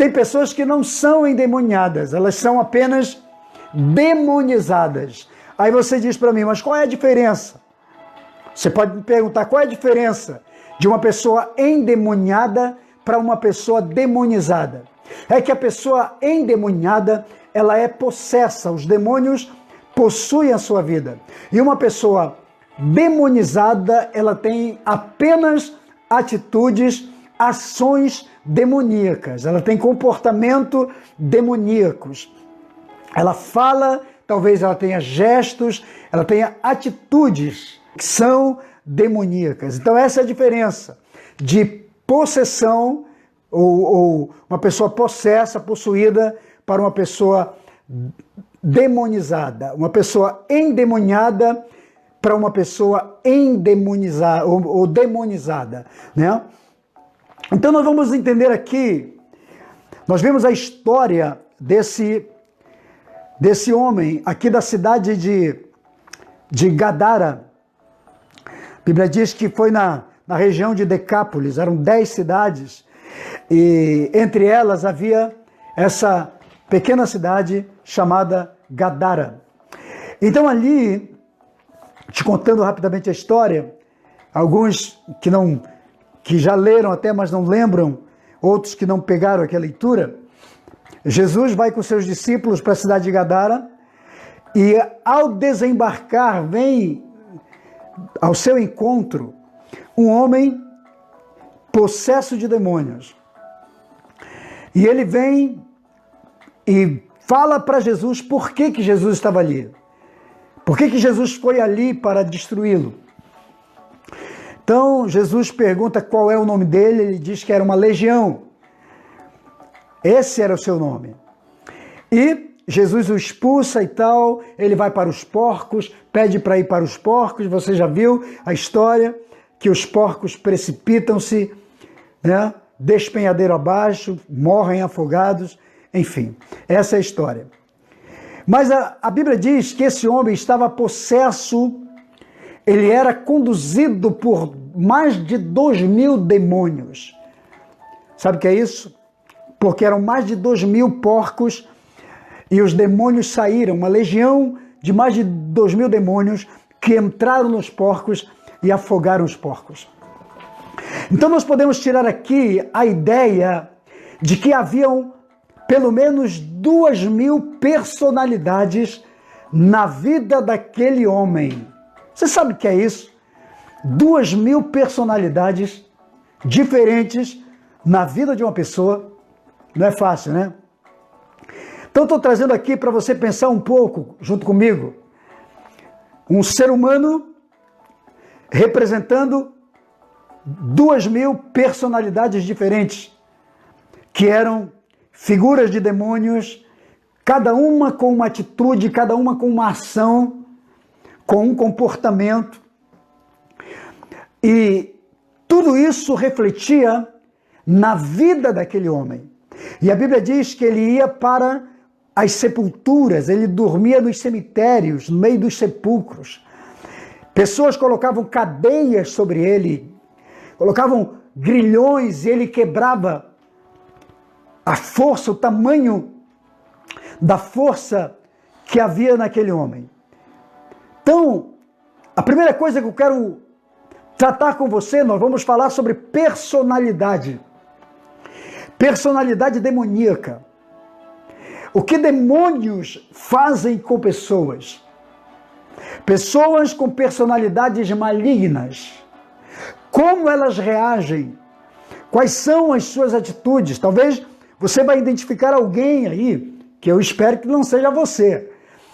Tem pessoas que não são endemoniadas, elas são apenas demonizadas. Aí você diz para mim, mas qual é a diferença? Você pode me perguntar qual é a diferença de uma pessoa endemoniada para uma pessoa demonizada. É que a pessoa endemoniada, ela é possessa, os demônios possuem a sua vida. E uma pessoa demonizada, ela tem apenas atitudes, ações demoníacas, ela tem comportamento demoníacos. Ela fala, talvez ela tenha gestos, ela tenha atitudes que são demoníacas. Então essa é a diferença de possessão ou uma pessoa possessa, possuída, para uma pessoa demonizada, uma pessoa endemoniada para uma pessoa endemonizada ou demonizada, né? Então nós vamos entender aqui, nós vemos a história desse homem aqui da cidade de Gadara. A Bíblia diz que foi na região de Decápolis, eram 10 cidades, e entre elas havia essa pequena cidade chamada Gadara. Então ali, te contando rapidamente a história, alguns que já leram até, mas não lembram, outros que não pegaram aqui a leitura, Jesus vai com seus discípulos para a cidade de Gadara e ao desembarcar vem ao seu encontro um homem possesso de demônios. E ele vem e fala para Jesus por que Jesus estava ali. Por que Jesus foi ali para destruí-lo? Então Jesus pergunta qual é o nome dele, ele diz que era uma legião. Esse era o seu nome. E Jesus o expulsa e tal, ele vai para os porcos, pede para ir para os porcos, você já viu a história, que os porcos precipitam-se, né, despenhadeiro abaixo, morrem afogados, enfim, essa é a história. Mas a Bíblia diz que esse homem estava possesso, ele era conduzido por mais de 2.000 demônios. Sabe o que é isso? Porque eram mais de 2.000 porcos e os demônios saíram, uma legião de mais de 2.000 demônios que entraram nos porcos e afogaram os porcos. Então nós podemos tirar aqui a ideia de que haviam pelo menos 2.000 personalidades na vida daquele homem. Você sabe o que é isso? 2.000 personalidades diferentes na vida de uma pessoa. Não é fácil, né? Então estou trazendo aqui para você pensar um pouco, junto comigo, um ser humano representando 2.000 personalidades diferentes, que eram figuras de demônios, cada uma com uma atitude, cada uma com uma ação, com um comportamento. E tudo isso refletia na vida daquele homem. E a Bíblia diz que ele ia para as sepulturas, ele dormia nos cemitérios, no meio dos sepulcros. Pessoas colocavam cadeias sobre ele, colocavam grilhões e ele quebrava a força, o tamanho da força que havia naquele homem. Então, a primeira coisa que eu quero tratar com você, nós vamos falar sobre personalidade. Personalidade demoníaca. O que demônios fazem com pessoas? Pessoas com personalidades malignas. Como elas reagem? Quais são as suas atitudes? Talvez você vai identificar alguém aí, que eu espero que não seja você.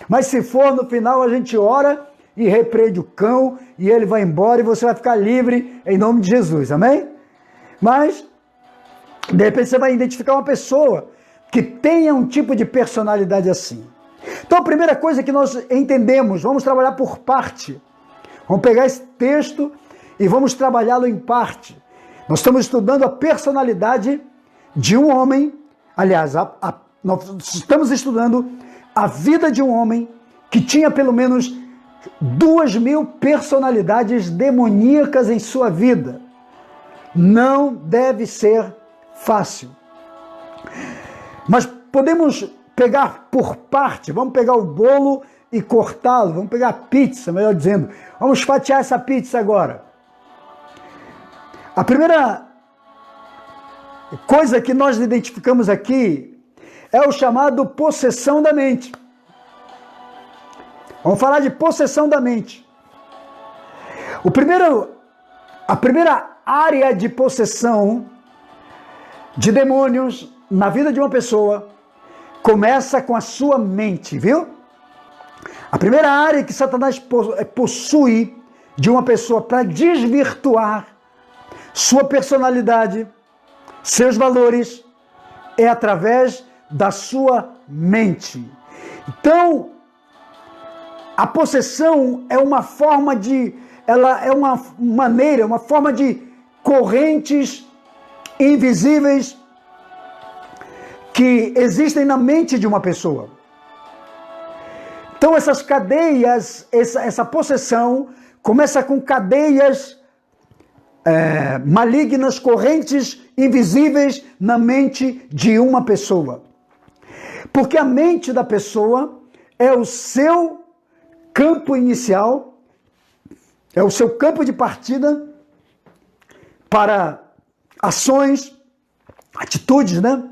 Mas se for, no final a gente ora e repreende o cão e ele vai embora e você vai ficar livre em nome de Jesus, amém? Mas, de repente você vai identificar uma pessoa que tenha um tipo de personalidade assim. Então a primeira coisa que nós entendemos, vamos trabalhar por parte. Vamos pegar esse texto e vamos trabalhá-lo em parte. Nós estamos estudando a personalidade de um homem, aliás, nós estamos estudando a vida de um homem que tinha pelo menos 2.000 personalidades demoníacas em sua vida. Não deve ser fácil. Mas podemos pegar por parte, vamos pegar o bolo e cortá-lo, vamos pegar a pizza, melhor dizendo, vamos fatiar essa pizza agora. A primeira coisa que nós identificamos aqui é o chamado possessão da mente. Vamos falar de possessão da mente. A primeira área de possessão de demônios na vida de uma pessoa começa com a sua mente, viu? A primeira área que Satanás possui de uma pessoa para desvirtuar sua personalidade, seus valores, é através da sua mente. Então, a possessão é uma forma uma maneira, uma forma de correntes invisíveis que existem na mente de uma pessoa. Então essas cadeias, essa possessão começa com cadeias malignas, correntes invisíveis na mente de uma pessoa. Porque a mente da pessoa é o seu campo inicial, é o seu campo de partida para ações, atitudes, né?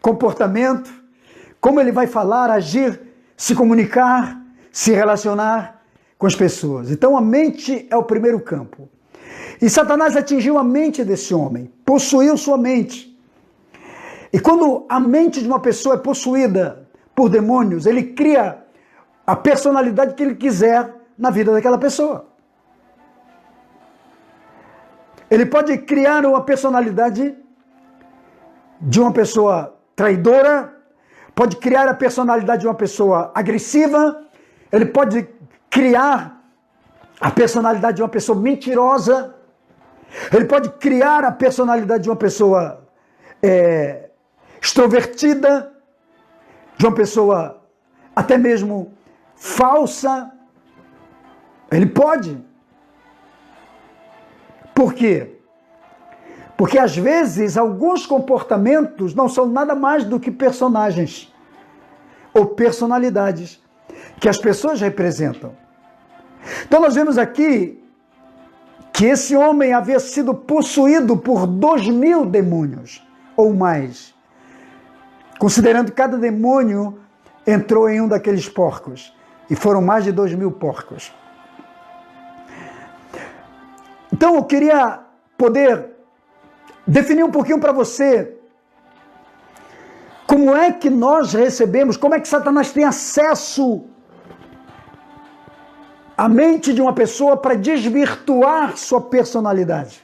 Comportamento, como ele vai falar, agir, se comunicar, se relacionar com as pessoas. Então a mente é o primeiro campo. E Satanás atingiu a mente desse homem, possuiu sua mente. E quando a mente de uma pessoa é possuída por demônios, ele cria a personalidade que ele quiser na vida daquela pessoa. Ele pode criar uma personalidade de uma pessoa traidora, pode criar a personalidade de uma pessoa agressiva, ele pode criar a personalidade de uma pessoa mentirosa, ele pode criar a personalidade de uma pessoa extrovertida, de uma pessoa até mesmo falsa. Ele pode. Por quê? Porque às vezes alguns comportamentos não são nada mais do que personagens ou personalidades que as pessoas representam. Então nós vemos aqui que esse homem havia sido possuído por 2.000 demônios ou mais, considerando que cada demônio entrou em um daqueles porcos, e foram mais de 2.000 porcos. Então eu queria poder definir um pouquinho para você como é que nós recebemos, como é que Satanás tem acesso à mente de uma pessoa para desvirtuar sua personalidade.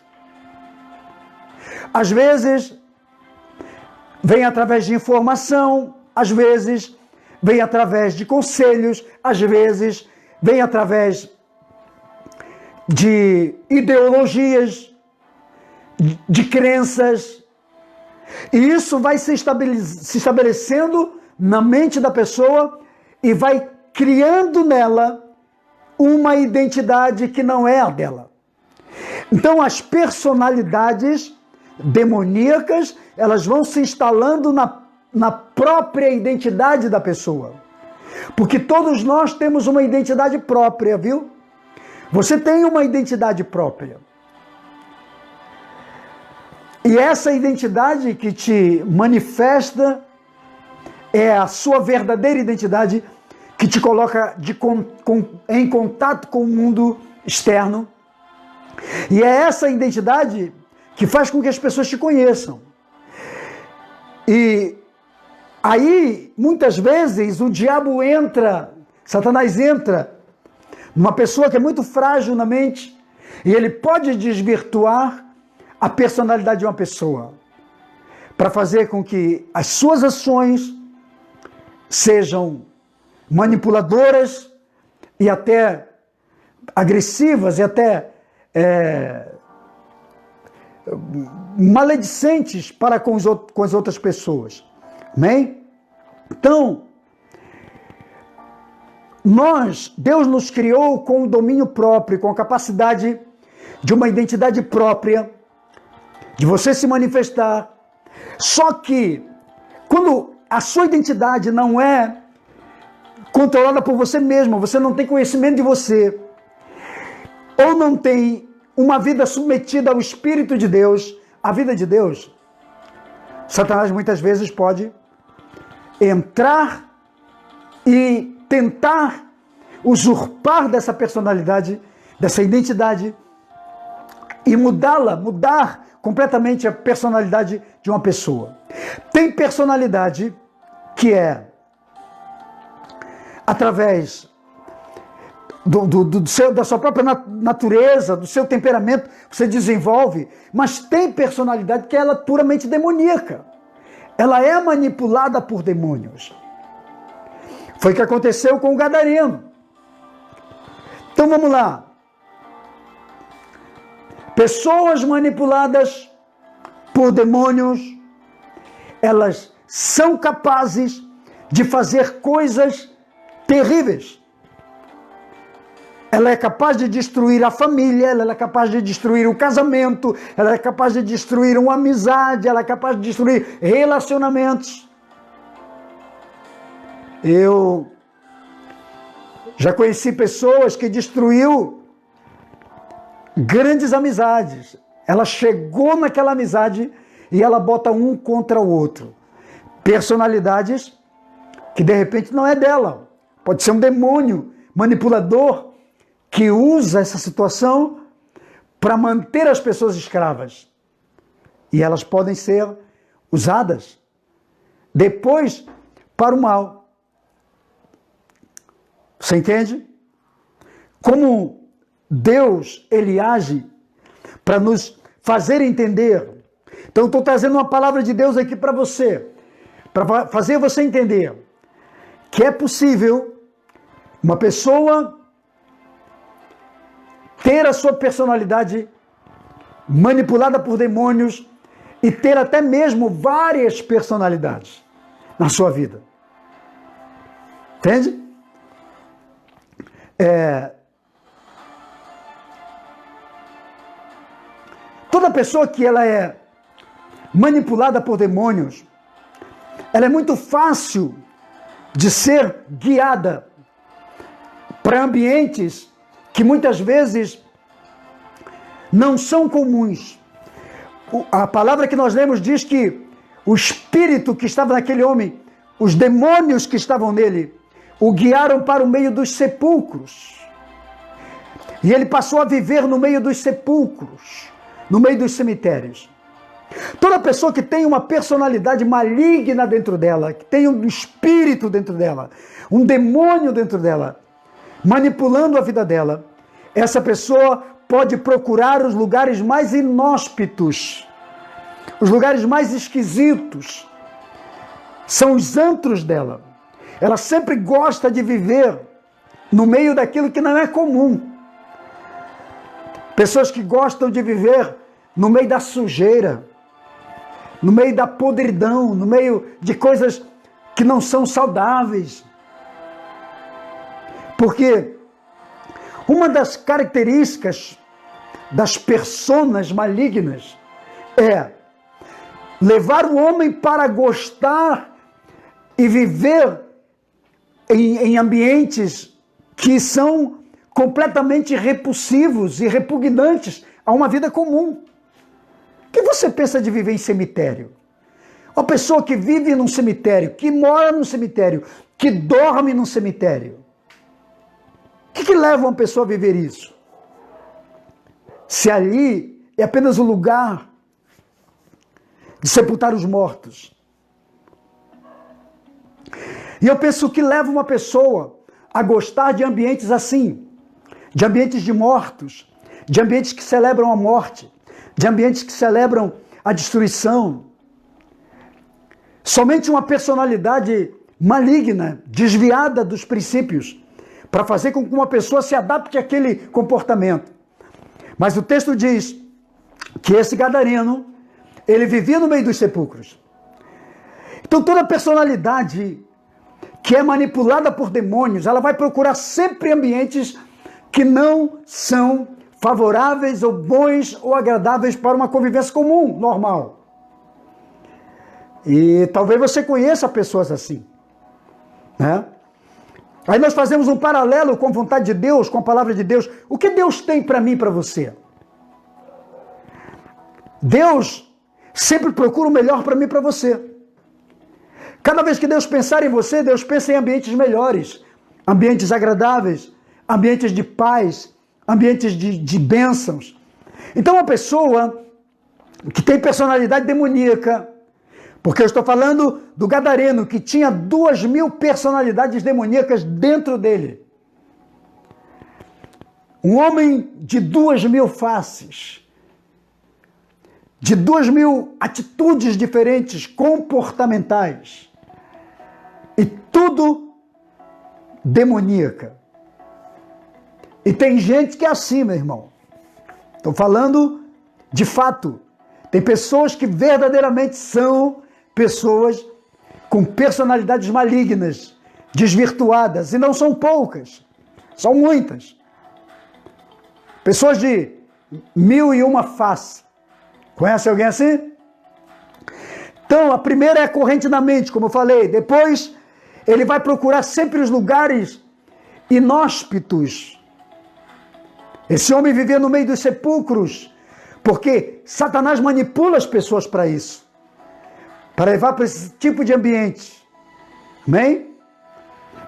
Às vezes vem através de informação, às vezes vem através de conselhos, às vezes vem através de ideologias, de crenças, e isso vai se estabelecendo na mente da pessoa e vai criando nela uma identidade que não é a dela. Então as personalidades demoníacas, elas vão se instalando na própria identidade da pessoa, porque todos nós temos uma identidade própria, viu? Você tem uma identidade própria. E essa identidade que te manifesta é a sua verdadeira identidade, que te coloca em contato com o mundo externo. E é essa identidade que faz com que as pessoas te conheçam. E aí, muitas vezes, o diabo entra, Satanás entra numa pessoa que é muito frágil na mente, e ele pode desvirtuar a personalidade de uma pessoa, para fazer com que as suas ações sejam manipuladoras e até agressivas e até maledicentes para com as outras pessoas. Amém? Então, Deus nos criou com um domínio próprio, com a capacidade de uma identidade própria, de você se manifestar. Só que Quando a sua identidade não é controlada por você mesmo, você não tem conhecimento de você, ou não tem uma vida submetida ao Espírito de Deus, à vida de Deus, Satanás muitas vezes pode entrar e tentar usurpar dessa personalidade, dessa identidade, e mudar completamente a personalidade de uma pessoa. Tem personalidade que é através da sua própria natureza, do seu temperamento, você desenvolve, mas tem personalidade que ela é puramente demoníaca. Ela é manipulada por demônios. Foi o que aconteceu com o gadareno. Então vamos lá. Pessoas manipuladas por demônios, elas são capazes de fazer coisas terríveis. Ela é capaz de destruir a família, ela é capaz de destruir o casamento, ela é capaz de destruir uma amizade, ela é capaz de destruir relacionamentos. Eu já conheci pessoas que destruiu grandes amizades. Ela chegou naquela amizade e ela bota um contra o outro. Personalidades que de repente não é dela. Pode ser um demônio manipulador que usa essa situação para manter as pessoas escravas. E elas podem ser usadas depois para o mal. Você entende? Como Deus, ele age para nos fazer entender. Então, estou trazendo uma palavra de Deus aqui para você, para fazer você entender que é possível uma pessoa ter a sua personalidade manipulada por demônios e ter até mesmo várias personalidades na sua vida. Entende? Toda pessoa que ela é manipulada por demônios, ela é muito fácil de ser guiada para ambientes que muitas vezes não são comuns. A palavra que nós lemos diz que o espírito que estava naquele homem, os demônios que estavam nele, o guiaram para o meio dos sepulcros. E ele passou a viver no meio dos sepulcros, no meio dos cemitérios. Toda pessoa que tem uma personalidade maligna dentro dela, que tem um espírito dentro dela, um demônio dentro dela, manipulando a vida dela, essa pessoa pode procurar os lugares mais inóspitos, os lugares mais esquisitos, são os antros dela. Ela sempre gosta de viver no meio daquilo que não é comum. Pessoas que gostam de viver no meio da sujeira, no meio da podridão, no meio de coisas que não são saudáveis. Porque uma das características das personas malignas é levar o homem para gostar e viver em ambientes que são completamente repulsivos e repugnantes a uma vida comum. O que você pensa de viver em cemitério? Uma pessoa que vive num cemitério, que mora num cemitério, que dorme num cemitério. O que leva uma pessoa a viver isso? Se ali é apenas um lugar de sepultar os mortos. E eu penso que leva uma pessoa a gostar de ambientes assim, de ambientes de mortos, de ambientes que celebram a morte, de ambientes que celebram a destruição. Somente uma personalidade maligna, desviada dos princípios, para fazer com que uma pessoa se adapte àquele comportamento. Mas o texto diz que esse gadareno, ele vivia no meio dos sepulcros. Então toda personalidade que é manipulada por demônios, ela vai procurar sempre ambientes que não são favoráveis ou bons ou agradáveis para uma convivência comum, normal. E talvez você conheça pessoas assim, né? Aí nós fazemos um paralelo com a vontade de Deus, com a palavra de Deus. O que Deus tem para mim e para você? Deus sempre procura o melhor para mim e para você. Cada vez que Deus pensar em você, Deus pensa em ambientes melhores, ambientes agradáveis, ambientes de paz, ambientes de bênçãos. Então, uma pessoa que tem personalidade demoníaca, porque eu estou falando do gadareno, que tinha 2.000 personalidades demoníacas dentro dele. Um homem de 2.000 faces, de 2.000 atitudes diferentes, comportamentais, e tudo demoníaca. E tem gente que é assim, meu irmão. Estou falando de fato. Tem pessoas que verdadeiramente são pessoas com personalidades malignas, desvirtuadas, e não são poucas, são muitas. Pessoas de 1.001 faces. Conhece alguém assim? Então, a primeira é a corrente da mente, como eu falei. Depois, ele vai procurar sempre os lugares inóspitos. Esse homem vivia no meio dos sepulcros, porque Satanás manipula as pessoas para isso, para levar para esse tipo de ambiente. Amém?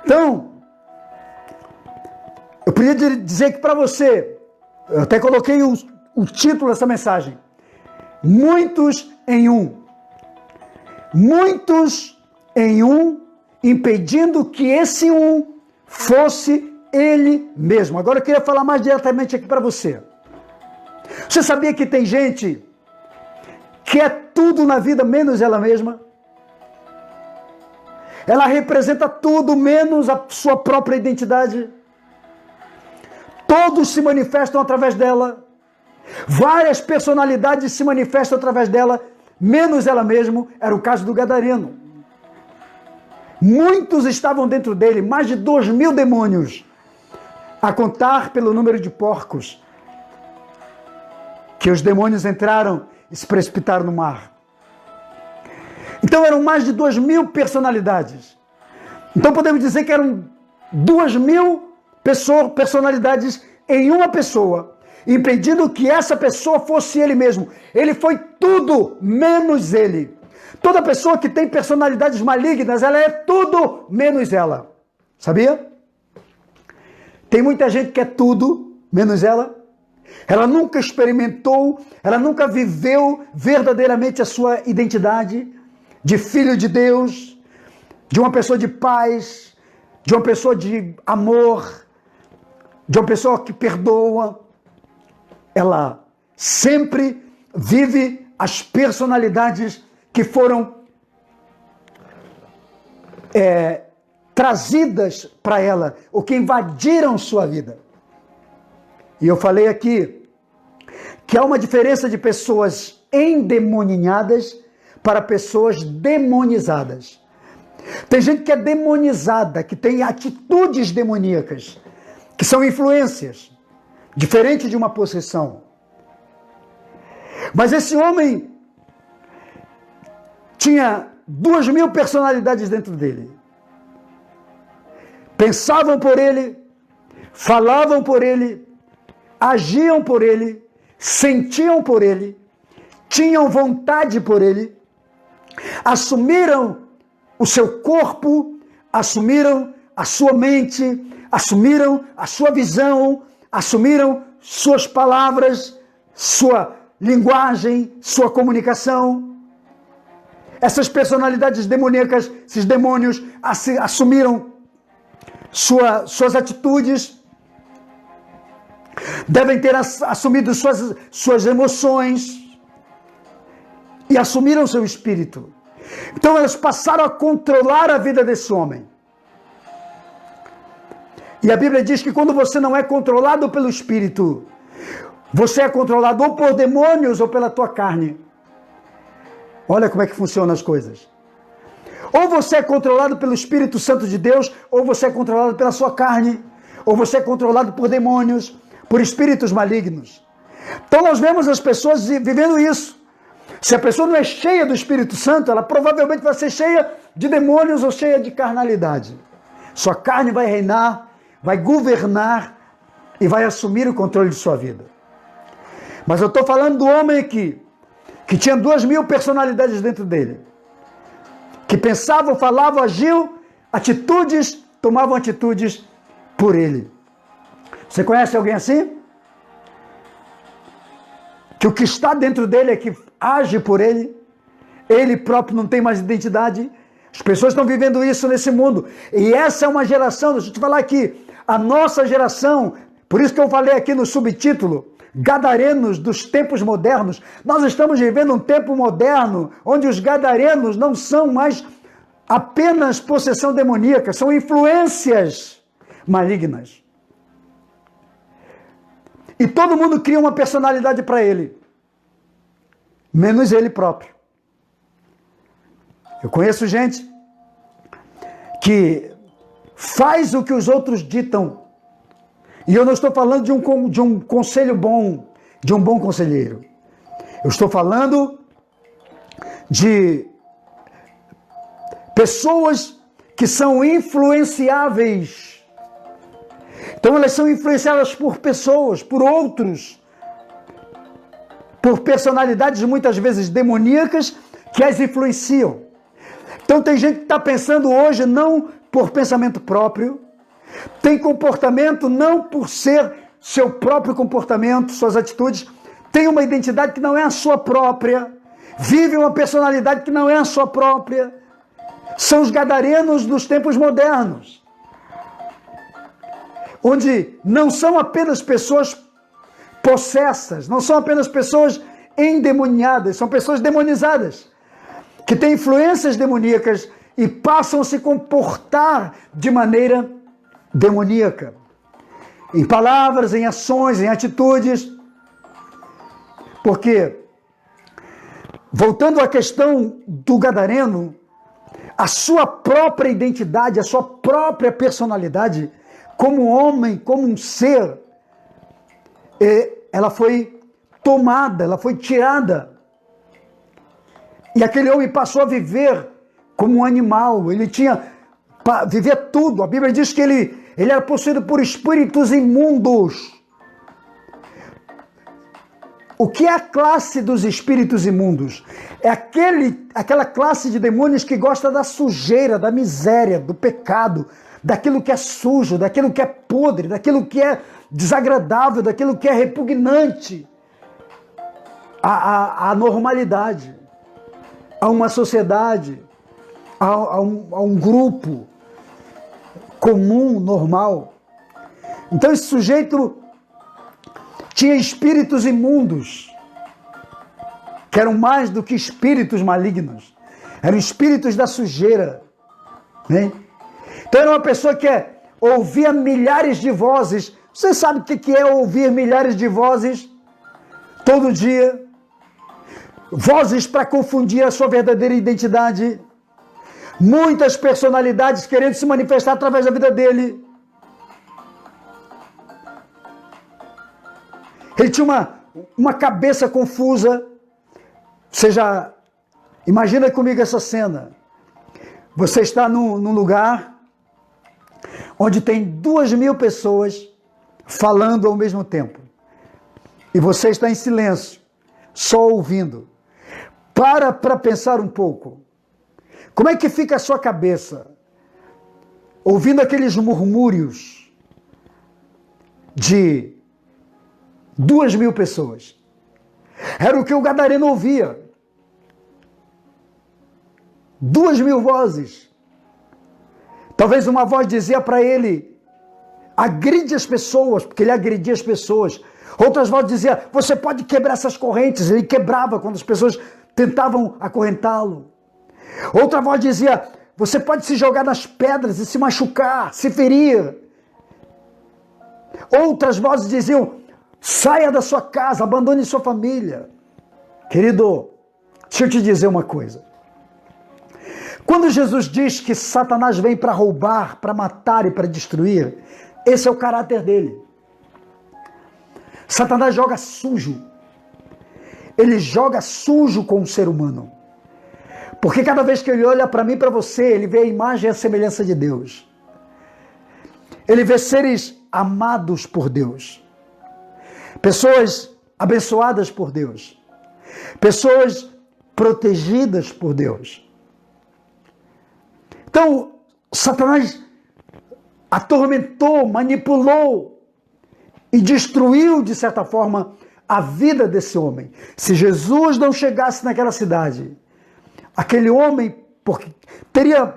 Então, eu podia dizer que para você, eu até coloquei o título dessa mensagem, muitos em um. Muitos em um, impedindo que esse um fosse ele mesmo. Agora eu queria falar mais diretamente aqui para você. Você sabia que tem gente que é tudo na vida menos ela mesma? Ela representa tudo menos a sua própria identidade. Todos se manifestam através dela. Várias personalidades se manifestam através dela, menos ela mesma. Era o caso do gadareno. Muitos estavam dentro dele, mais de 2.000 demônios, a contar pelo número de porcos que os demônios entraram e se precipitaram no mar. Então eram mais de 2.000 personalidades. Então podemos dizer que eram 2.000 personalidades em uma pessoa, impedindo que essa pessoa fosse ele mesmo. Ele foi tudo menos ele. Toda pessoa que tem personalidades malignas, ela é tudo menos ela. Sabia? Tem muita gente que é tudo menos ela. Ela nunca experimentou, ela nunca viveu verdadeiramente a sua identidade de filho de Deus, de uma pessoa de paz, de uma pessoa de amor, de uma pessoa que perdoa. Ela sempre vive as personalidades que foram trazidas para ela, ou que invadiram sua vida. E eu falei aqui que há uma diferença de pessoas endemoninhadas para pessoas demonizadas. Tem gente que é demonizada, que tem atitudes demoníacas, que são influências, diferente de uma possessão. Mas esse homem tinha 2.000 personalidades dentro dele. Pensavam por ele, falavam por ele, agiam por ele, sentiam por ele, tinham vontade por ele, assumiram o seu corpo, assumiram a sua mente, assumiram a sua visão, assumiram suas palavras, sua linguagem, sua comunicação. Essas personalidades demoníacas, esses demônios, assumiram suas atitudes, devem ter assumido suas emoções e assumiram seu espírito. Então elas passaram a controlar a vida desse homem. E a Bíblia diz que quando você não é controlado pelo espírito, você é controlado ou por demônios ou pela tua carne. Olha como é que funcionam as coisas. Ou você é controlado pelo Espírito Santo de Deus, ou você é controlado pela sua carne, ou você é controlado por demônios, por espíritos malignos. Então nós vemos as pessoas vivendo isso. Se a pessoa não é cheia do Espírito Santo, ela provavelmente vai ser cheia de demônios ou cheia de carnalidade. Sua carne vai reinar, vai governar e vai assumir o controle de sua vida. Mas eu estou falando do homem aqui, que tinha 2.000 personalidades dentro dele, que pensavam, falavam, agiam, tomavam atitudes por ele. Você conhece alguém assim? Que o que está dentro dele é que age por ele, ele próprio não tem mais identidade. As pessoas estão vivendo isso nesse mundo. E essa é uma geração, deixa eu te falar aqui, a nossa geração, por isso que eu falei aqui no subtítulo, Gadarenos dos tempos modernos. Nós estamos vivendo um tempo moderno, onde os gadarenos não são mais apenas possessão demoníaca, são influências malignas. E todo mundo cria uma personalidade para ele, menos ele próprio. Eu conheço gente que faz o que os outros ditam. E eu não estou falando de um conselho bom, de um bom conselheiro. Eu estou falando de pessoas que são influenciáveis. Então elas são influenciadas por pessoas, por outros, por personalidades muitas vezes demoníacas que as influenciam. Então tem gente que está pensando hoje não por pensamento próprio, tem comportamento não por ser seu próprio comportamento, suas atitudes, tem uma identidade que não é a sua própria, vive uma personalidade que não é a sua própria. São os gadarenos dos tempos modernos, onde não são apenas pessoas possessas, não são apenas pessoas endemoniadas, são pessoas demonizadas, que têm influências demoníacas e passam a se comportar de maneira demoníaca, em palavras, em ações, em atitudes. Porque, voltando à questão do gadareno, a sua própria identidade, a sua própria personalidade, como homem, como um ser, ela foi tomada, ela foi tirada. E aquele homem passou a viver como um animal, ele vivia tudo. A Bíblia diz que ele era possuído por espíritos imundos. O que é a classe dos espíritos imundos? É aquela classe de demônios que gosta da sujeira, da miséria, do pecado, daquilo que é sujo, daquilo que é podre, daquilo que é desagradável, daquilo que é repugnante à normalidade, a uma sociedade, a um grupo comum, normal. Então esse sujeito tinha espíritos imundos, que eram mais do que espíritos malignos, eram espíritos da sujeira, né? Então era uma pessoa que ouvia milhares de vozes. Você sabe o que é ouvir milhares de vozes todo dia? Vozes para confundir a sua verdadeira identidade. Muitas personalidades querendo se manifestar através da vida dele. Ele tinha uma cabeça confusa. Você já imagina comigo essa cena. Você está num lugar onde tem 2.000 pessoas falando ao mesmo tempo. E você está em silêncio, só ouvindo. Para pensar um pouco. Como é que fica a sua cabeça? Ouvindo aqueles murmúrios de 2.000 pessoas. Era o que o gadareno ouvia. 2.000 vozes. Talvez uma voz dizia para ele, agride as pessoas, porque ele agredia as pessoas. Outras vozes diziam, você pode quebrar essas correntes. Ele quebrava quando as pessoas tentavam acorrentá-lo. Outra voz dizia, você pode se jogar nas pedras e se machucar, se ferir. Outras vozes diziam, saia da sua casa, abandone sua família. Querido, deixa eu te dizer uma coisa. Quando Jesus diz que Satanás vem para roubar, para matar e para destruir, esse é o caráter dele. Satanás joga sujo. ele joga sujo com o ser humano. Porque cada vez que ele olha para mim e para você, ele vê a imagem e a semelhança de Deus. Ele vê seres amados por Deus. Pessoas abençoadas por Deus. Pessoas protegidas por Deus. Então, Satanás atormentou, manipulou e destruiu, de certa forma, a vida desse homem. Se Jesus não chegasse naquela cidade, aquele homem teria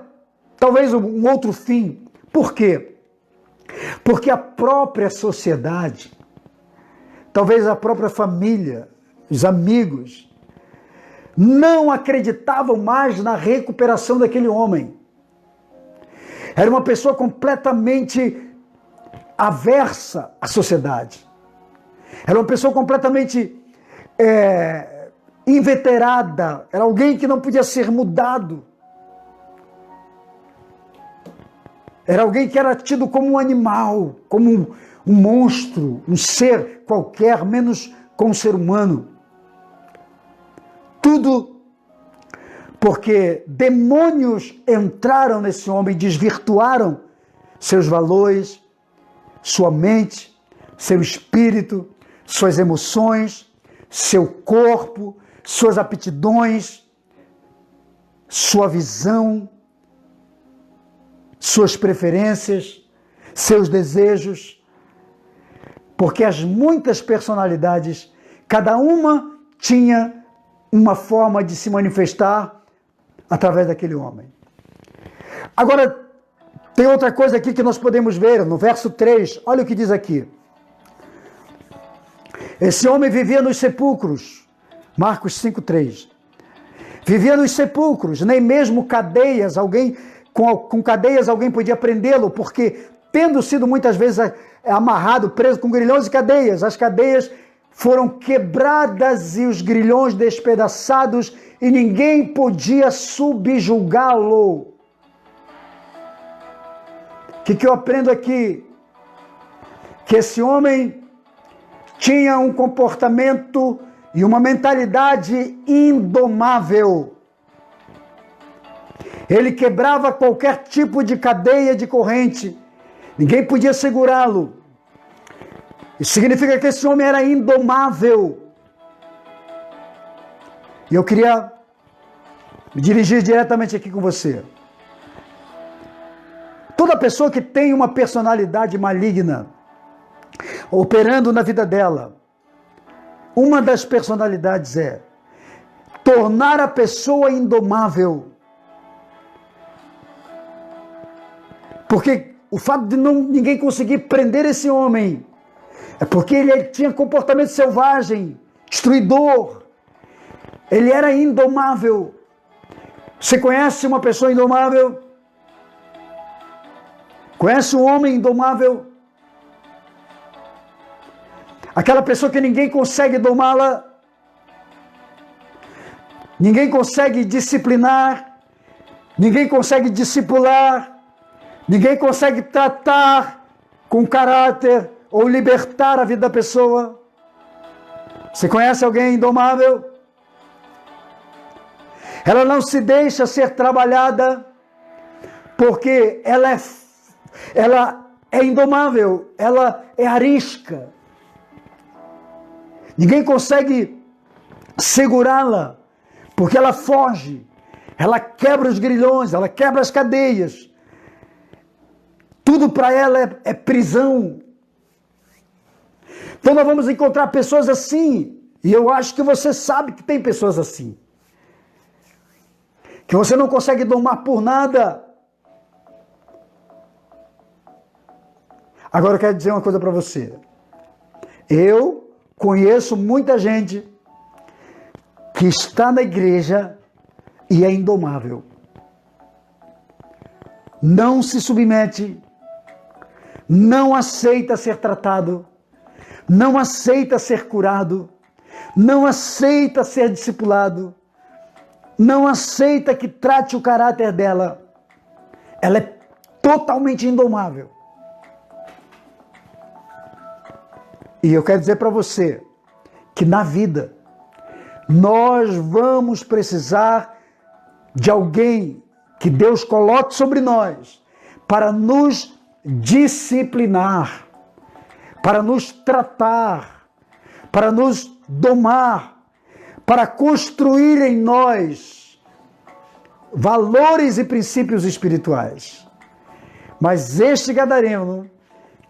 talvez um outro fim. Por quê? Porque a própria sociedade, talvez a própria família, os amigos, não acreditavam mais na recuperação daquele homem. Era uma pessoa completamente aversa à sociedade. Era uma pessoa completamente inveterada. Era alguém que não podia ser mudado. Era alguém que era tido como um animal, como um monstro, um ser qualquer, menos como um ser humano. Tudo porque demônios entraram nesse homem e desvirtuaram seus valores, sua mente, seu espírito, suas emoções, seu corpo, suas aptidões, sua visão, suas preferências, seus desejos. Porque as muitas personalidades, cada uma tinha uma forma de se manifestar através daquele homem. Agora, tem outra coisa aqui que nós podemos ver no verso 3, olha o que diz aqui. Esse homem vivia nos sepulcros, Marcos 5:3. Vivia nos sepulcros, nem mesmo cadeias, com cadeias alguém podia prendê-lo, porque tendo sido muitas vezes amarrado, preso com grilhões e cadeias, as cadeias foram quebradas e os grilhões despedaçados e ninguém podia subjugá-lo. O que eu aprendo aqui? Que esse homem tinha um comportamento e uma mentalidade indomável. Ele quebrava qualquer tipo de cadeia, de corrente. Ninguém podia segurá-lo. Isso significa que esse homem era indomável. E eu queria me dirigir diretamente aqui com você. Toda pessoa que tem uma personalidade maligna operando na vida dela, uma das personalidades é tornar a pessoa indomável. Porque o fato de ninguém conseguir prender esse homem é porque ele tinha comportamento selvagem, destruidor. Ele era indomável. Você conhece uma pessoa indomável? Conhece um homem indomável? Aquela pessoa que ninguém consegue domá-la, ninguém consegue disciplinar, ninguém consegue discipular, ninguém consegue tratar com caráter ou libertar a vida da pessoa. Você conhece alguém indomável? Ela não se deixa ser trabalhada porque ela é indomável, ela é arisca. Ninguém consegue segurá-la porque ela foge, ela quebra os grilhões, ela quebra as cadeias. Tudo para ela é prisão. Então nós vamos encontrar pessoas assim, e eu acho que você sabe que tem pessoas assim, que você não consegue domar por nada. Agora eu quero dizer uma coisa para você. Eu conheço muita gente que está na igreja e é indomável. Não se submete, não aceita ser tratado, não aceita ser curado, não aceita ser discipulado, não aceita que trate o caráter dela. Ela é totalmente indomável. E eu quero dizer para você que na vida nós vamos precisar de alguém que Deus coloque sobre nós para nos disciplinar, para nos tratar, para nos domar, para construir em nós valores e princípios espirituais. Mas este gadareno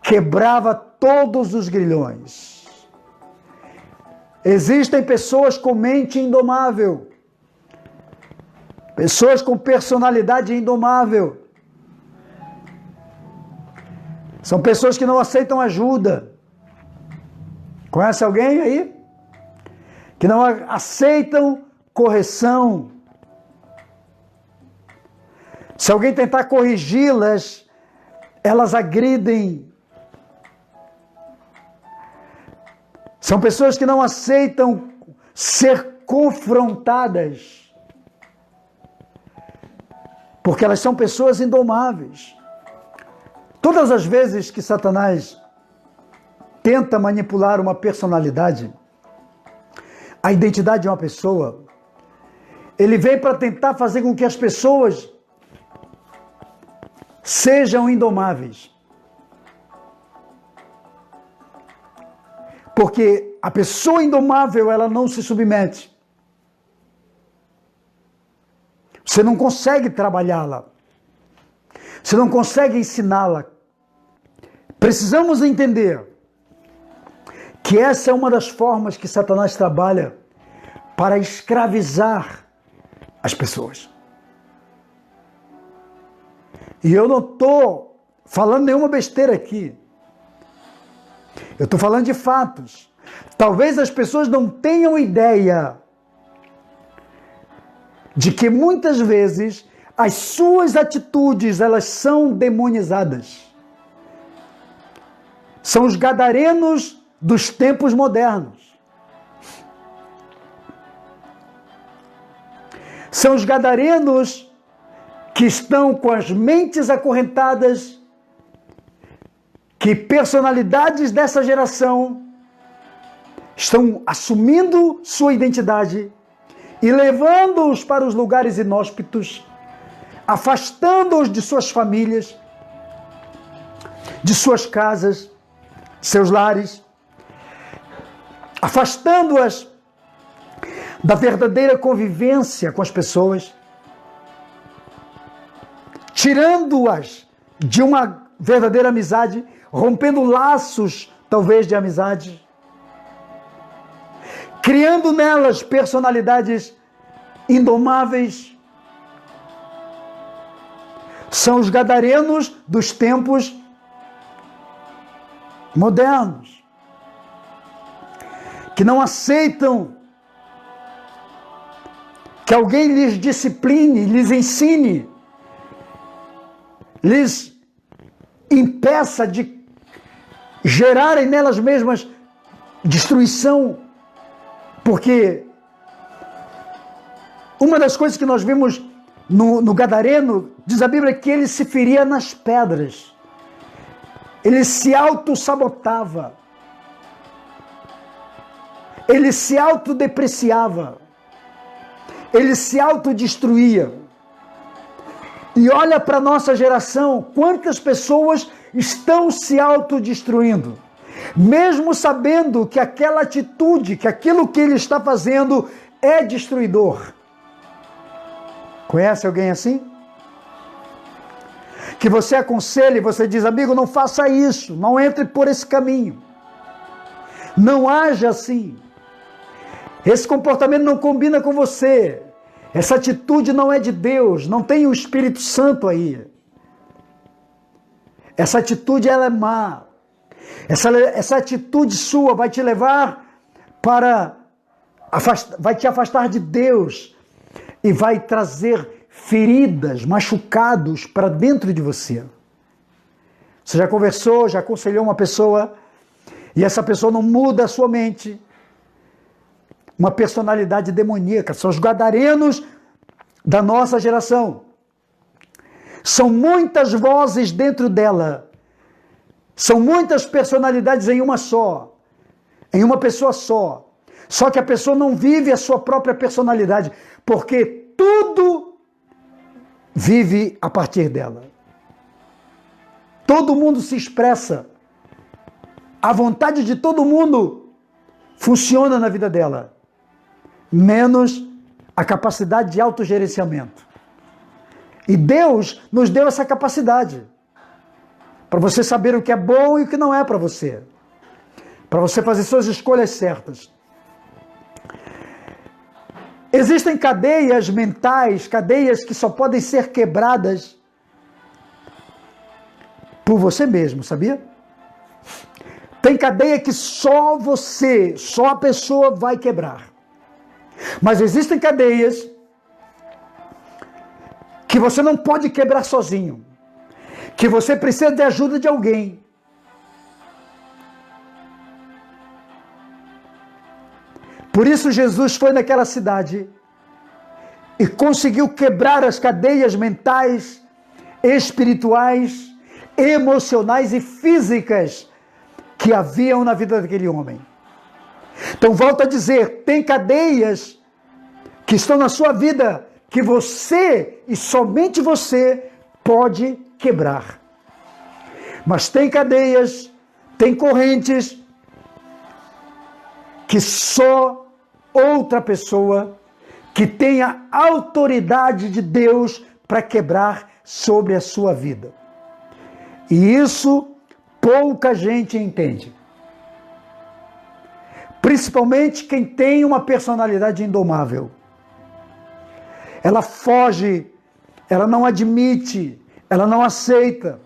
quebrava todos os grilhões. Existem pessoas com mente indomável, pessoas com personalidade indomável. São pessoas que não aceitam ajuda. Conhece alguém aí? Que não aceitam correção. Se alguém tentar corrigi-las, elas agridem. São pessoas que não aceitam ser confrontadas, porque elas são pessoas indomáveis. Todas as vezes que Satanás tenta manipular uma personalidade, a identidade de uma pessoa, ele vem para tentar fazer com que as pessoas sejam indomáveis. Porque a pessoa indomável, ela não se submete. Você não consegue trabalhá-la. Você não consegue ensiná-la. Precisamos entender que essa é uma das formas que Satanás trabalha para escravizar as pessoas. E eu não estou falando nenhuma besteira aqui. Eu estou falando de fatos. Talvez as pessoas não tenham ideia de que muitas vezes as suas atitudes, elas são demonizadas. São os gadarenos dos tempos modernos. São os gadarenos que estão com as mentes acorrentadas, que personalidades dessa geração estão assumindo sua identidade e levando-os para os lugares inóspitos, afastando-os de suas famílias, de suas casas, seus lares, afastando-as da verdadeira convivência com as pessoas, tirando-as de uma verdadeira amizade, rompendo laços, talvez, de amizade, criando nelas personalidades indomáveis. São os gadarenos dos tempos modernos, que não aceitam que alguém lhes discipline, lhes ensine, lhes impeça de gerarem nelas mesmas destruição, porque uma das coisas que nós vimos no gadareno, diz a Bíblia, que ele se feria nas pedras, ele se auto-sabotava, ele se autodepreciava, ele se autodestruía. E olha para a nossa geração, quantas pessoas estão se autodestruindo, mesmo sabendo que aquela atitude, que aquilo que ele está fazendo é destruidor. Conhece alguém assim? Que você aconselha e você diz, amigo, não faça isso, não entre por esse caminho, não haja assim, esse comportamento não combina com você, essa atitude não é de Deus, não tem o Espírito Santo aí, essa atitude ela é má, essa atitude sua vai te levar vai te afastar de Deus e vai trazer feridas, machucados para dentro de você. Você já conversou, já aconselhou uma pessoa e essa pessoa não muda a sua mente, uma personalidade demoníaca, são os gadarenos da nossa geração. São muitas vozes dentro dela, são muitas personalidades em uma só, em uma pessoa só. Só que a pessoa não vive a sua própria personalidade, porque tudo vive a partir dela. Todo mundo se expressa. A vontade de todo mundo funciona na vida dela, menos a capacidade de autogerenciamento. E Deus nos deu essa capacidade para você saber o que é bom e o que não é para você fazer suas escolhas certas. Existem cadeias mentais, cadeias que só podem ser quebradas por você mesmo, sabia? Tem cadeia que só você, só a pessoa vai quebrar. Mas existem cadeias que você não pode quebrar sozinho, que você precisa de ajuda de alguém. Por isso Jesus foi naquela cidade e conseguiu quebrar as cadeias mentais, espirituais, emocionais e físicas que haviam na vida daquele homem. Então, volto a dizer, tem cadeias que estão na sua vida que você e somente você pode quebrar. Mas tem cadeias, tem correntes que só outra pessoa que tenha autoridade de Deus para quebrar sobre a sua vida. E isso pouca gente entende. Principalmente quem tem uma personalidade indomável. Ela foge, ela não admite, ela não aceita.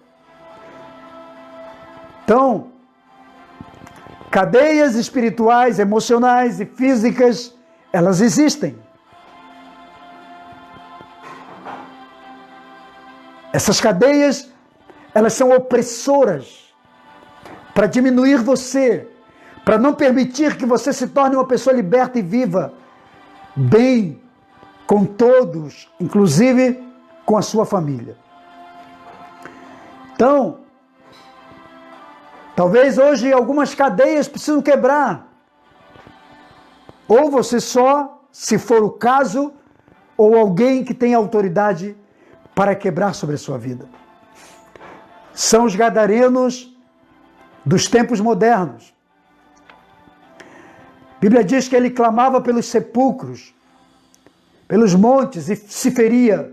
Então, cadeias espirituais, emocionais e físicas, elas existem. Essas cadeias, elas são opressoras para diminuir você, para não permitir que você se torne uma pessoa liberta e viva, bem com todos, inclusive com a sua família. Então, talvez hoje algumas cadeias precisam quebrar. Ou você só, se for o caso, ou alguém que tem autoridade para quebrar sobre a sua vida. São os gadarenos dos tempos modernos. A Bíblia diz que ele clamava pelos sepulcros, pelos montes e se feria,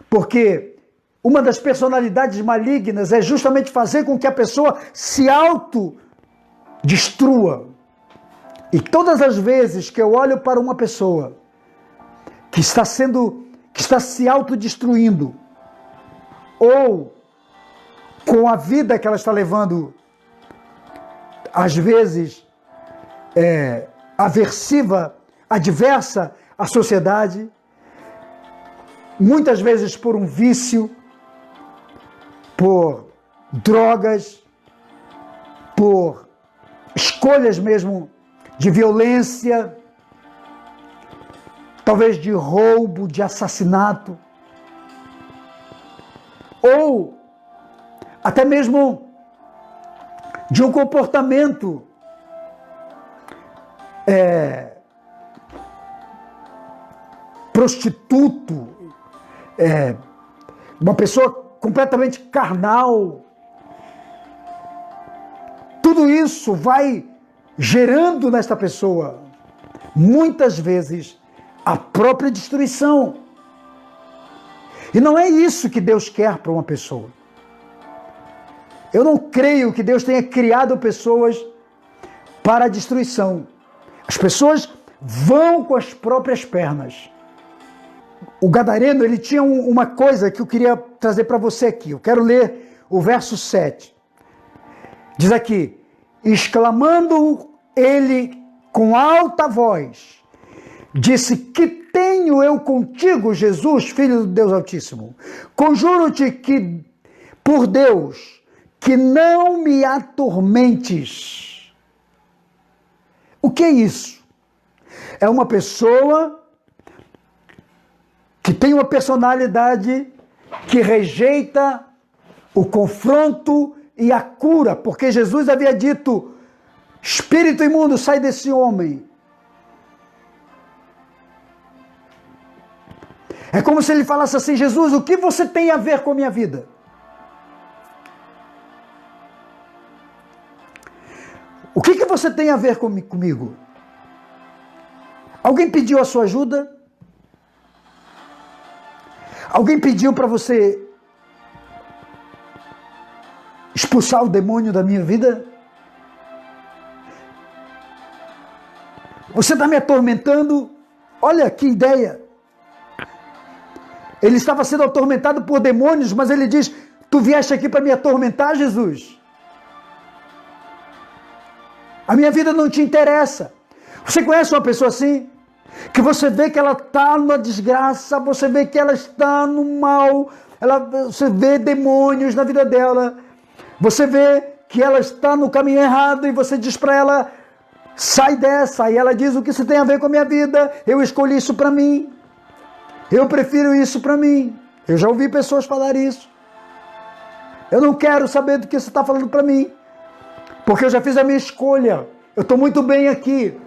porque uma das personalidades malignas é justamente fazer com que a pessoa se autodestrua. E todas as vezes que eu olho para uma pessoa que está se autodestruindo, ou com a vida que ela está levando, às vezes, aversiva, adversa à sociedade, muitas vezes por um vício, por drogas, por escolhas mesmo de violência, talvez de roubo, de assassinato, ou até mesmo de um comportamento prostituto, uma pessoa completamente carnal. Tudo isso vai gerando nesta pessoa, muitas vezes, a própria destruição. E não é isso que Deus quer para uma pessoa. Eu não creio que Deus tenha criado pessoas para a destruição. As pessoas vão com as próprias pernas. O gadareno, ele tinha uma coisa que eu queria trazer para você aqui. Eu quero ler o verso 7. Diz aqui: exclamando ele com alta voz, disse: que tenho eu contigo, Jesus, Filho do Deus Altíssimo? Conjuro-te que, por Deus, que não me atormentes. O que é isso? É uma pessoa que tem uma personalidade que rejeita o confronto e a cura, porque Jesus havia dito: espírito imundo, sai desse homem. É como se ele falasse assim: Jesus, o que você tem a ver com a minha vida? O que você tem a ver comigo? Alguém pediu a sua ajuda? Alguém pediu para você expulsar o demônio da minha vida? Você está me atormentando? Olha que ideia! Ele estava sendo atormentado por demônios, mas ele diz: tu vieste aqui para me atormentar, Jesus? A minha vida não te interessa. Você conhece uma pessoa assim? Que você vê que ela está numa desgraça, você vê que ela está no mal, você vê demônios na vida dela, você vê que ela está no caminho errado e você diz para ela: sai dessa. E ela diz: o que isso tem a ver com a minha vida? Eu escolhi isso para mim. Eu prefiro isso para mim. Eu já ouvi pessoas falar isso. Eu não quero saber do que você está falando para mim, porque eu já fiz a minha escolha. Eu estou muito bem aqui.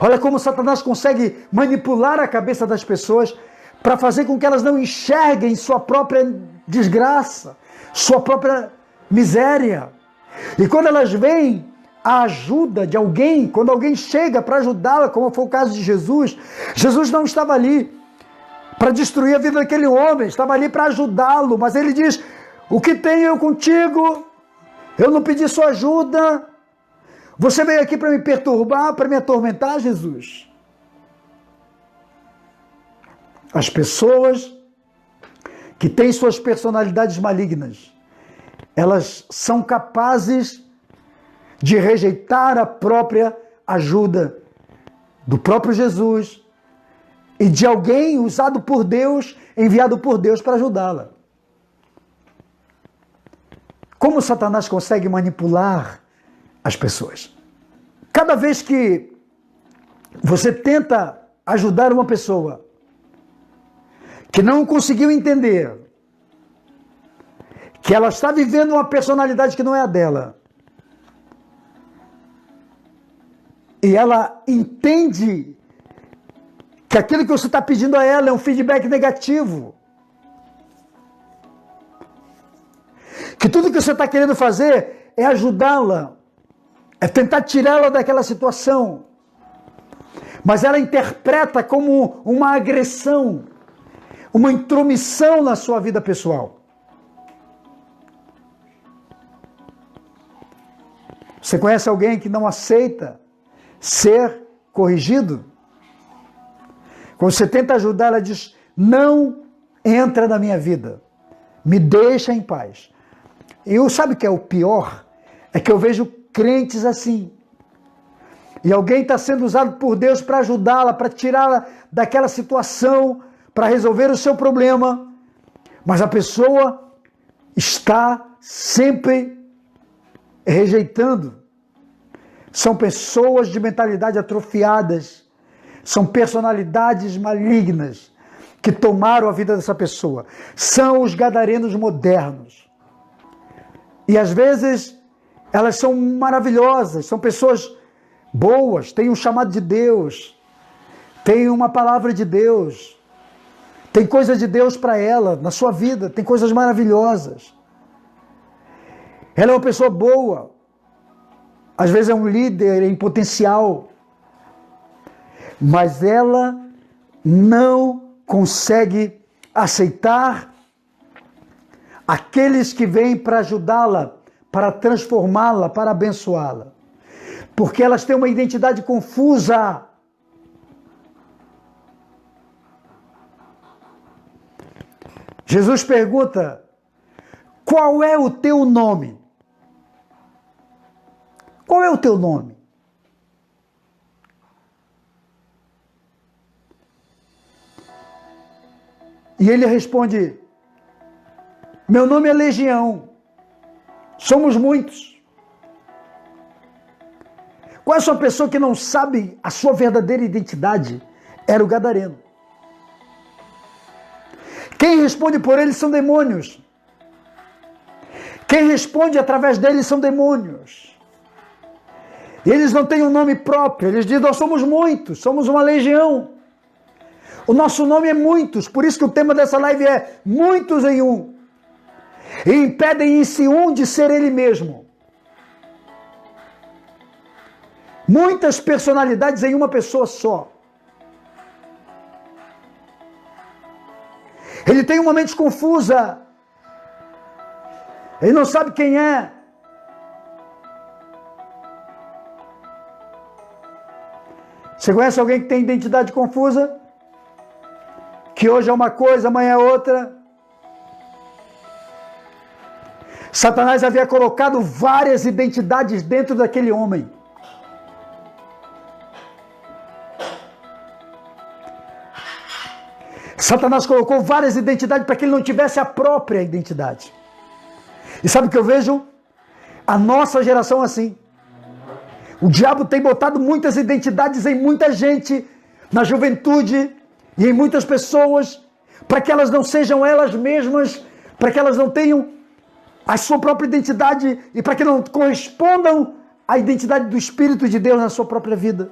Olha como Satanás consegue manipular a cabeça das pessoas para fazer com que elas não enxerguem sua própria desgraça, sua própria miséria. E quando elas veem a ajuda de alguém, quando alguém chega para ajudá-la, como foi o caso de Jesus, Jesus não estava ali para destruir a vida daquele homem, estava ali para ajudá-lo, mas ele diz: o que tenho eu contigo? Eu não pedi sua ajuda. Você veio aqui para me perturbar, para me atormentar, Jesus? As pessoas que têm suas personalidades malignas, elas são capazes de rejeitar a própria ajuda do próprio Jesus e de alguém usado por Deus, enviado por Deus para ajudá-la. Como Satanás consegue manipular as pessoas? Cada vez que você tenta ajudar uma pessoa que não conseguiu entender que ela está vivendo uma personalidade que não é a dela, e ela entende que aquilo que você está pedindo a ela é um feedback negativo, que tudo que você está querendo fazer é ajudá-la, é tentar tirá-la daquela situação, mas ela interpreta como uma agressão, uma intromissão na sua vida pessoal. Você conhece alguém que não aceita ser corrigido? Quando você tenta ajudar, ela diz: não entra na minha vida, me deixa em paz. E sabe o que é o pior? É que eu vejo crentes assim. E alguém está sendo usado por Deus para ajudá-la, para tirá-la daquela situação, para resolver o seu problema. Mas a pessoa está sempre rejeitando. São pessoas de mentalidade atrofiadas. São personalidades malignas que tomaram a vida dessa pessoa. São os gadarenos modernos. E às vezes elas são maravilhosas, são pessoas boas, têm um chamado de Deus, têm uma palavra de Deus, tem coisa de Deus para ela, na sua vida, tem coisas maravilhosas. Ela é uma pessoa boa, às vezes é um líder em potencial, mas ela não consegue aceitar aqueles que vêm para ajudá-la, para transformá-la, para abençoá-la. Porque elas têm uma identidade confusa. Jesus pergunta: qual é o teu nome? Qual é o teu nome? E ele responde: meu nome é Legião, somos muitos. Qual é a sua pessoa que não sabe a sua verdadeira identidade? Era o gadareno. Quem responde por ele são demônios. Quem responde através deles são demônios. Eles não têm um nome próprio, eles dizem: nós somos muitos, somos uma legião. O nosso nome é muitos, por isso que o tema dessa live é muitos em um. E impedem esse um de ser ele mesmo. Muitas personalidades em uma pessoa só. Ele tem uma mente confusa. Ele não sabe quem é. Você conhece alguém que tem identidade confusa? Que hoje é uma coisa, amanhã é outra? Satanás havia colocado várias identidades dentro daquele homem. Satanás colocou várias identidades para que ele não tivesse a própria identidade. E sabe o que eu vejo? A nossa geração assim. O diabo tem botado muitas identidades em muita gente, na juventude e em muitas pessoas, para que elas não sejam elas mesmas, para que elas não tenham a sua própria identidade e para que não correspondam à identidade do Espírito de Deus na sua própria vida.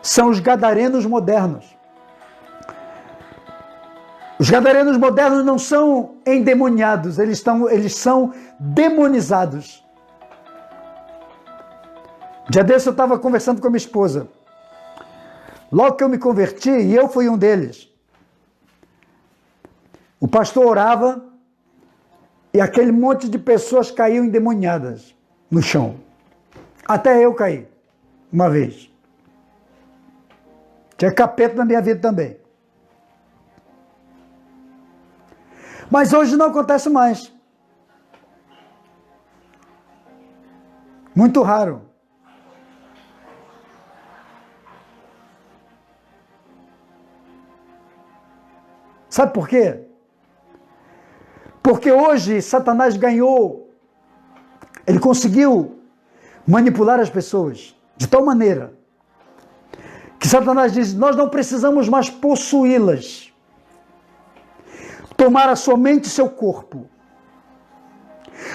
São os gadarenos modernos. Os gadarenos modernos não são endemoniados, eles são demonizados. Um dia desse eu estava conversando com a minha esposa. Logo que eu me converti, e eu fui um deles, o pastor orava e aquele monte de pessoas caíam endemoniadas no chão. Até eu caí, uma vez. Tinha capeta na minha vida também. Mas hoje não acontece mais. Muito raro. Sabe por quê? Porque hoje Satanás ganhou, ele conseguiu manipular as pessoas de tal maneira que Satanás diz: nós não precisamos mais possuí-las, tomar a sua mente e seu corpo.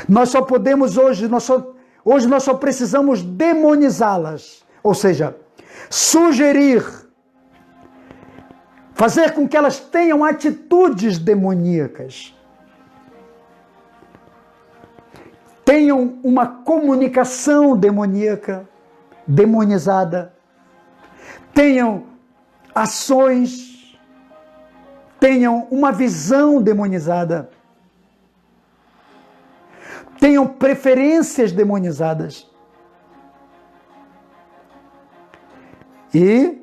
Nós só podemos hoje nós só precisamos demonizá-las, ou seja, sugerir, fazer com que elas tenham atitudes demoníacas, tenham uma comunicação demoníaca, demonizada, tenham ações, tenham uma visão demonizada, tenham preferências demonizadas. E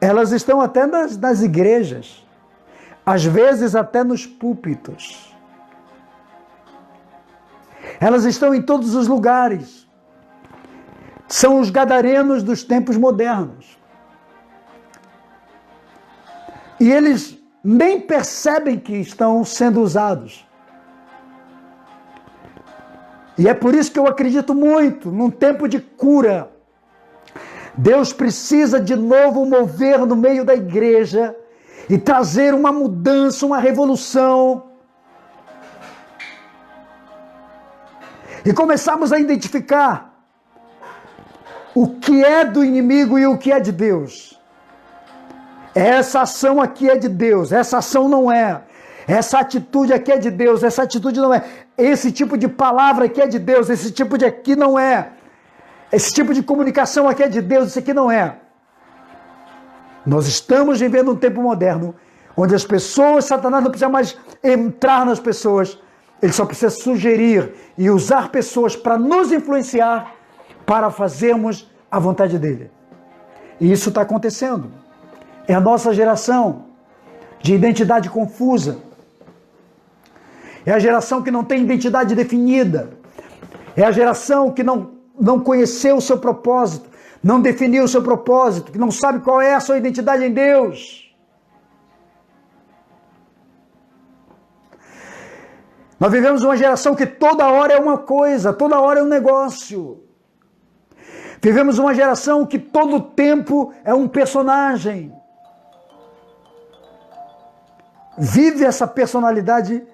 elas estão até nas igrejas, às vezes até nos púlpitos. Elas estão em todos os lugares. São os gadarenos dos tempos modernos. E eles nem percebem que estão sendo usados. E é por isso que eu acredito muito num tempo de cura. Deus precisa de novo mover no meio da igreja e trazer uma mudança, uma revolução. E começarmos a identificar o que é do inimigo e o que é de Deus. Essa ação aqui é de Deus, essa ação não é. Essa atitude aqui é de Deus, essa atitude não é. Esse tipo de palavra aqui é de Deus, esse tipo de aqui não é. Esse tipo de comunicação aqui é de Deus, isso aqui não é. Nós estamos vivendo um tempo moderno, onde as pessoas, Satanás não precisa mais entrar nas pessoas, ele só precisa sugerir e usar pessoas para nos influenciar, para fazermos a vontade dele. E isso está acontecendo. É a nossa geração de identidade confusa. É a geração que não tem identidade definida. É a geração que não conheceu o seu propósito, não definiu o seu propósito, que não sabe qual é a sua identidade em Deus. Nós vivemos uma geração que toda hora é uma coisa, toda hora é um negócio. Vivemos uma geração que todo tempo é um personagem. Vive essa personalidade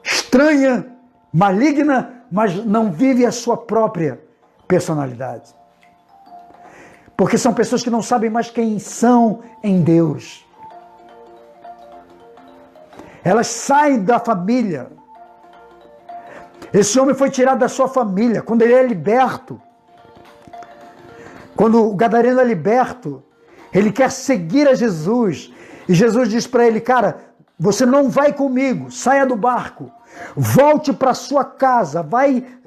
estranha, maligna, mas não vive a sua própria personalidade. Porque são pessoas que não sabem mais quem são em Deus. Elas saem da família. Esse homem foi tirado da sua família. Quando ele é liberto, quando o gadareno é liberto, ele quer seguir a Jesus. E Jesus diz para ele, cara, você não vai comigo, saia do barco, volte para sua casa,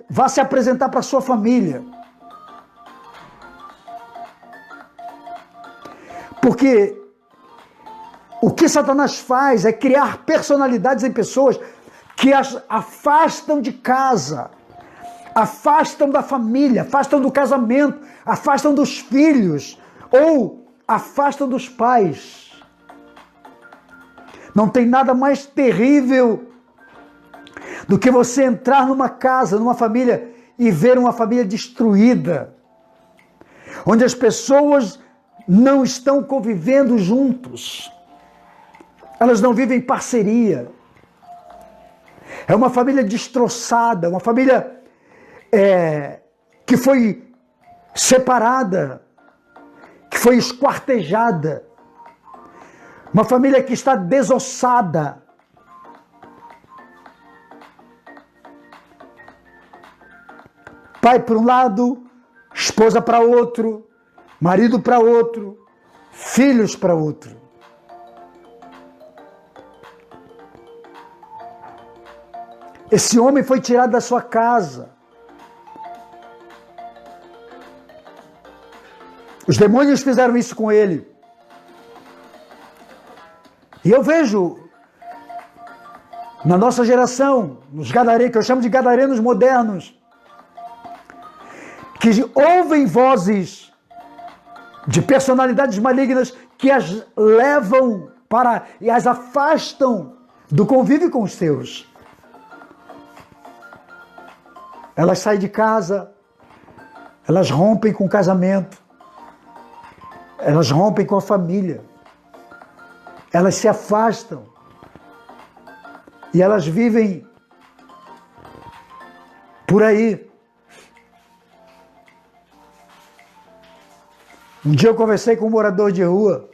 vá se apresentar para sua família. Porque o que Satanás faz é criar personalidades em pessoas que as afastam de casa, afastam da família, afastam do casamento, afastam dos filhos ou afastam dos pais. Não tem nada mais terrível do que você entrar numa casa, numa família e ver uma família destruída, onde as pessoas não estão convivendo juntos, elas não vivem em parceria. É uma família destroçada, uma família que foi separada, que foi esquartejada, uma família que está desossada. Pai para um lado, esposa para outro, marido para outro, filhos para outro. Esse homem foi tirado da sua casa. Os demônios fizeram isso com ele. E eu vejo na nossa geração, nos gadarenos, que eu chamo de gadarenos modernos, que ouvem vozes de personalidades malignas que as levam para e as afastam do convívio com os seus. Elas saem de casa, elas rompem com o casamento, elas rompem com a família, elas se afastam e elas vivem por aí. Um dia eu conversei com um morador de rua,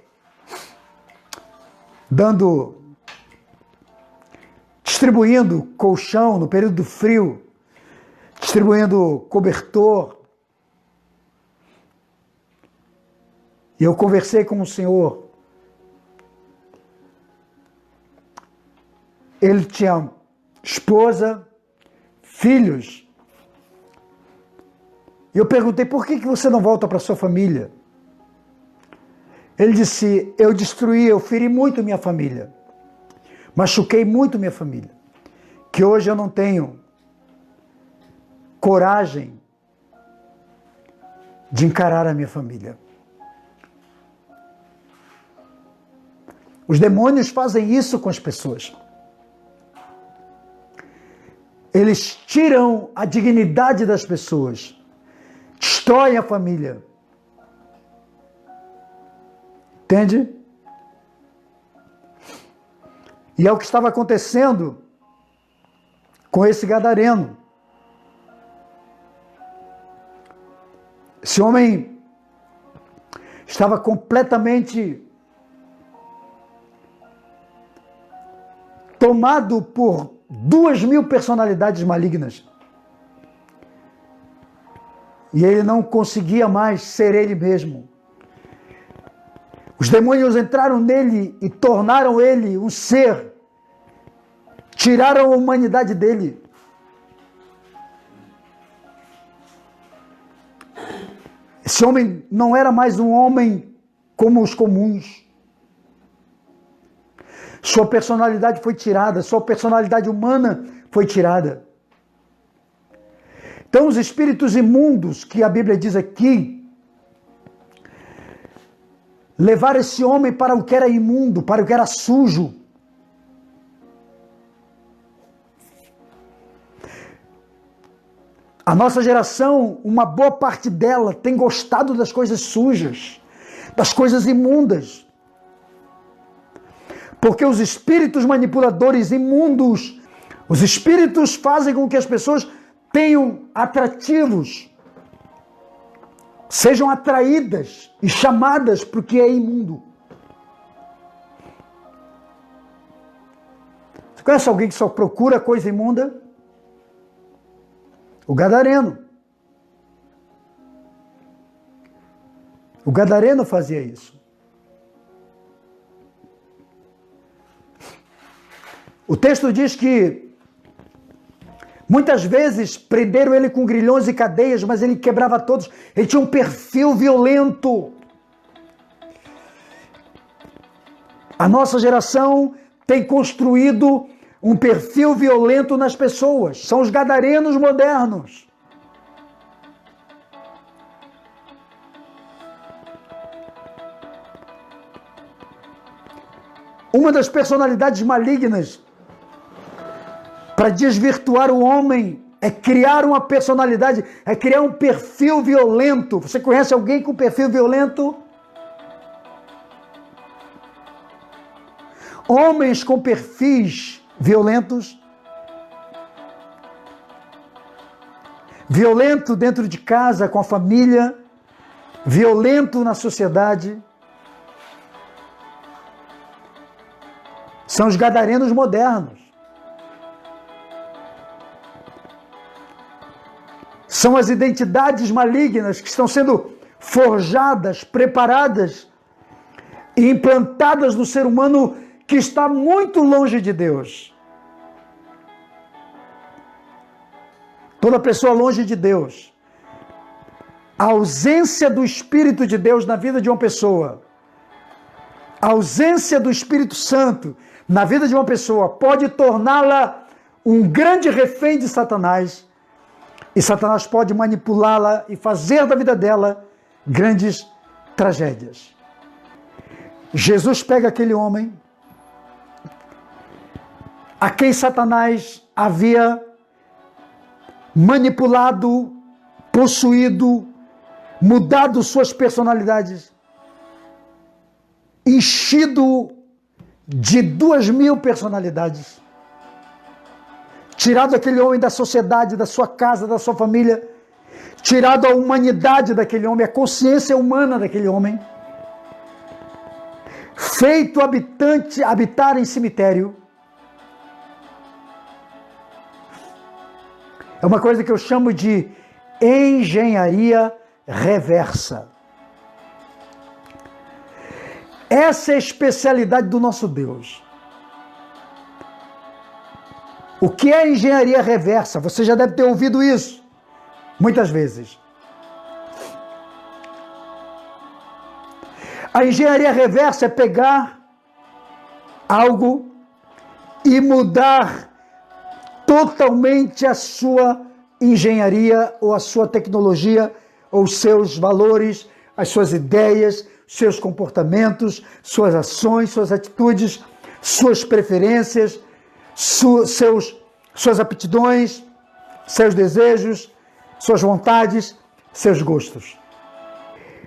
distribuindo colchão no período do frio, distribuindo cobertor. E eu conversei com um senhor. Ele tinha esposa, filhos. E eu perguntei, por que você não volta para sua família? Ele disse, eu feri muito minha família, machuquei muito minha família, que hoje eu não tenho coragem de encarar a minha família. Os demônios fazem isso com as pessoas. Eles tiram a dignidade das pessoas, destroem a família. Entende? E é o que estava acontecendo com esse gadareno. Esse homem estava completamente tomado por 2.000 personalidades malignas. E ele não conseguia mais ser ele mesmo. Os demônios entraram nele e tornaram ele um ser. Tiraram a humanidade dele. Esse homem não era mais um homem como os comuns. Sua personalidade foi tirada, sua personalidade humana foi tirada. Então, os espíritos imundos, que a Bíblia diz aqui, levaram esse homem para o que era imundo, para o que era sujo. A nossa geração, uma boa parte dela, tem gostado das coisas sujas, das coisas imundas. Porque os espíritos manipuladores imundos, os espíritos fazem com que as pessoas tenham atrativos sejam atraídas e chamadas para o que é imundo. Você conhece alguém que só procura coisa imunda? O gadareno. O gadareno fazia isso. O texto diz que muitas vezes prenderam ele com grilhões e cadeias, mas ele quebrava todos. Ele tinha um perfil violento. A nossa geração tem construído um perfil violento nas pessoas. São os gadarenos modernos. Uma das personalidades malignas para desvirtuar o homem é criar uma personalidade, é criar um perfil violento. Você conhece alguém com perfil violento? Homens com perfis violentos. Violento dentro de casa, com a família. Violento na sociedade. São os gadarenos modernos. São as identidades malignas que estão sendo forjadas, preparadas e implantadas no ser humano que está muito longe de Deus. Toda pessoa longe de Deus. A ausência do Espírito de Deus na vida de uma pessoa, a ausência do Espírito Santo na vida de uma pessoa pode torná-la um grande refém de Satanás. E Satanás pode manipulá-la e fazer da vida dela grandes tragédias. Jesus pega aquele homem a quem Satanás havia manipulado, possuído, mudado suas personalidades, enchido de 2.000 personalidades, tirado aquele homem da sociedade, da sua casa, da sua família, tirado a humanidade daquele homem, a consciência humana daquele homem, feito habitar em cemitério. É uma coisa que eu chamo de engenharia reversa. Essa é a especialidade do nosso Deus. O que é engenharia reversa? Você já deve ter ouvido isso muitas vezes. A engenharia reversa é pegar algo e mudar totalmente a sua engenharia ou a sua tecnologia ou os seus valores, as suas ideias, seus comportamentos, suas ações, suas atitudes, suas preferências, suas aptidões, seus desejos, suas vontades, seus gostos.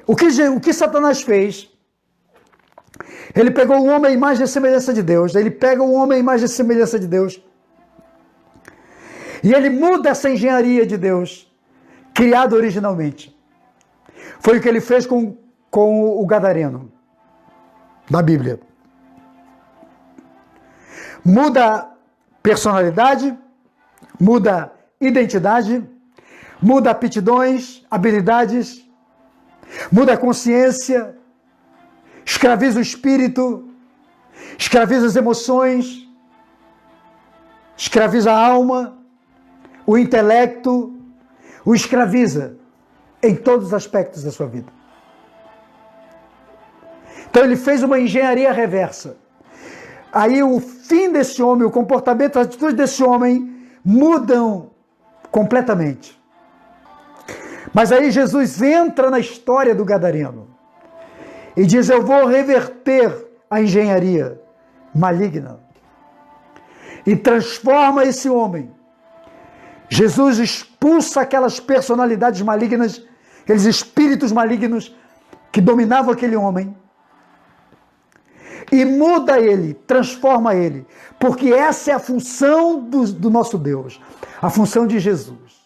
O que Satanás fez? Ele pegou o homem à imagem e semelhança de Deus. Ele pega o homem à imagem e semelhança de Deus. E ele muda essa engenharia de Deus, criada originalmente. Foi o que ele fez com o gadareno, da Bíblia. Muda personalidade, muda identidade, muda aptidões, habilidades, muda a consciência, escraviza o espírito, escraviza as emoções, escraviza a alma, o intelecto, o escraviza em todos os aspectos da sua vida. Então ele fez uma engenharia reversa. Aí o fim desse homem, o comportamento, as atitudes desse homem mudam completamente. Mas aí Jesus entra na história do gadareno e diz: eu vou reverter a engenharia maligna e transforma esse homem. Jesus expulsa aquelas personalidades malignas, aqueles espíritos malignos que dominavam aquele homem, e muda ele, transforma ele, porque essa é a função do nosso Deus, a função de Jesus.